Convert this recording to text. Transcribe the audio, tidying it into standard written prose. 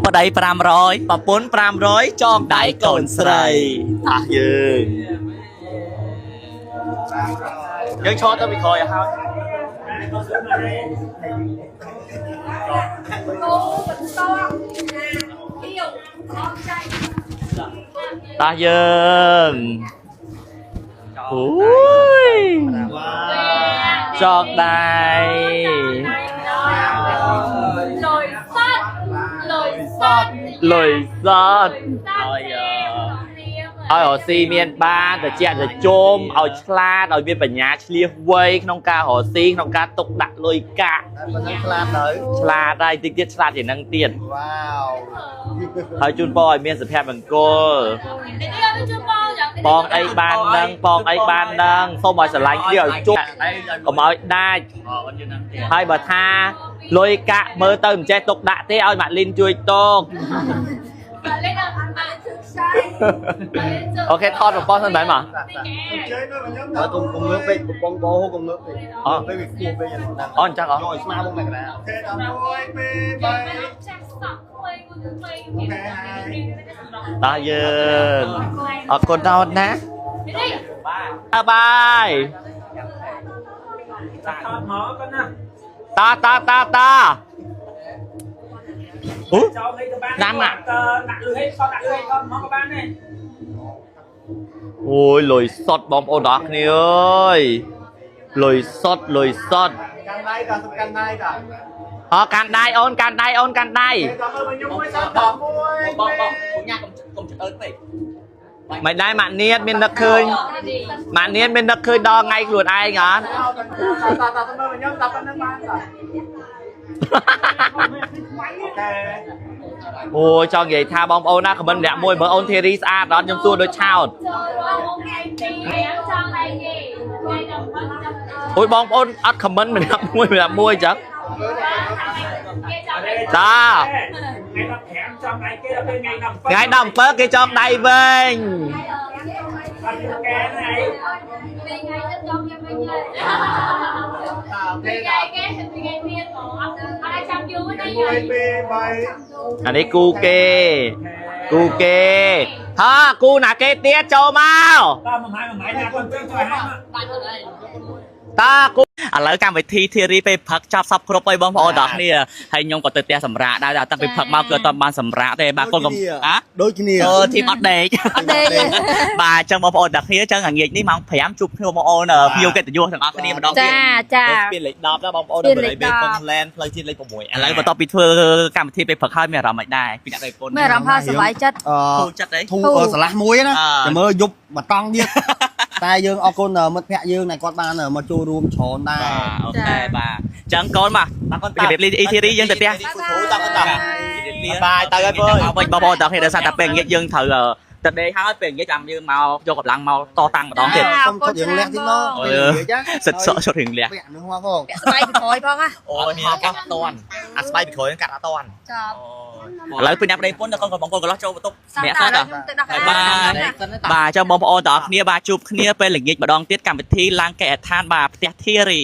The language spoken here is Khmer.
បដៃ500ប្រពន្ធ500ចងដៃកូនស្រីអាយើងឈរទៅពីក្រោយឲ្យហើយតាយើងអូយចងដៃលុយសតឲ្យរស៊ីមានបានតែជាទៅជុំឲ្យឆ្លាតឲ្យមានបញ្ញាឆ្លៀសវៃក្នុងការរស៊ីក្នុងការទុកដាក់លុយកាក់ឆ្លាតហើយតិចទៀតឆ្លាតជាងនឹងទៀតវ៉ាវហើយជូនពរឲ្យមានសុភមង្គលបងអីបាននឹងបងអីបាននឹងសូមឲ្យស្រឡាញ់គ្នាឲ្យជប់កុំឲ្យដាច់ហើយបើថាលុយកាក់មើលទៅមិនចេះទុកដាក់ទេឲ្យម៉ាក់លីនជួយទុកអូខេថតរបស់សិនបែរមកបើទុំកុំងើបពេកកំពុងបោកុំងើបពេកពេកវាខ្ពស់ពេកយ៉ាងហ្នឹងអញ្ចឹងយកឲ្យស្មាមកមកកណ្ដាលអូខេដល់1 2 3តាយើងអរគុណដល់ណាបាយតាអូដាំដាក់លុយឲ្យដាក់លុយឲ្យមកក៏បានដែរអូយលុយសុតបងប្អូនទាំងអស់គ្នាអើយលុយសុតកាន់ដៃក៏កាន់ដៃក៏កាន់ដៃអូនកាន់ដៃបងញ៉ាកុំឆ្អើតពេកមិនដែរម៉ាក់នៀតមាននឹកឃើញដល់ថ្ងៃខ្លួនឯងអត់អូចង់និយាយថាបងប្អូនណាខមមិនម្នាក់មួយមើលអូនធីរីស្អាតដល់ខ្ញុំសួរដូចឆោតអូយបងប្អូនអត់ខមមិនម្នាក់មួយអញ្ចឹងតាថ្ងៃ17គេចងដៃវិញអានេះគូគេហាគូណាគេទៀតចូលមកតាគូឥឡូវកម្មវិធីធីរីពេលផឹកចាប់សពគ្រប់ហើយបងប្អូនទាំងគ្នាហើយខ្ញុំក៏ទៅផ្ទះសម្រាកដែរតាំងពីផឹកមកគឺអត់បានសម្រាកទេបាទកូនកំដូចគ្នាធីមអត់ដេកបាទអញ្ចឹងបងប្អូនទាំងគ្នាអញ្ចឹងងាកនេះម៉ោង5ជួបគ្នាបងប្អូនភ្ញៀវកិត្តិយសទាំងអស់គ្នាម្ដងទៀតស្ពានលេខ10ណាបងប្អូននៅបរិយាកាសឡែនផ្លូវជាតិលេខ6ឥឡូវបន្ទាប់ពីធ្វើកម្មវិធីពេលផឹកហើយមានអារម្មណ៍មិនដែរពីអ្នកដៃពុនមានអារម្មណ៍ថាសុបាយចិត្តធូរចិត្តអីធូរស្រឡះមួយណាតែមើលយប់មកតង់ទៀតតែយើងអរគុណមិត្តភ័ក្តិយើងដែលគាត់បានមកចូលរួមច្រើនដែរអូខេបាទអញ្ចឹងកូនមកកូនជម្រាបលាអ៊ីធីរីយើងទៅផ្ទះបាទទៅហើយវិញបងប្អូនទាំងគ្នាដោយសារតែពេលងាកយើងត្រូវទៅដេកហើយពេលងាកចាំយើងមកយកកម្លាំងមកតតាំងម្ដងទៀតសុំឈុតរៀងលះទៀតមកសិតសក់ឈុតរៀងលះពាក់នឹងមកផងពាក់ស្បែកពីក្រោយផងណាអូយហោះអត់តាន់អាស្បែកពីក្រោយកាត់អត់តាន់ចាឥឡូវពេលអ្នកប្តីពុនដល់កូនកូនកន្លោះចូលបន្ទប់អ្នកគាត់បាទចាំបងប្អូនទាំងអស់គ្នាបាទជួបគ្នាពេលល្ងាចម្ដងទៀតកម្មវិធីឡើងកែអដ្ឋានបាទផ្ទះធីរី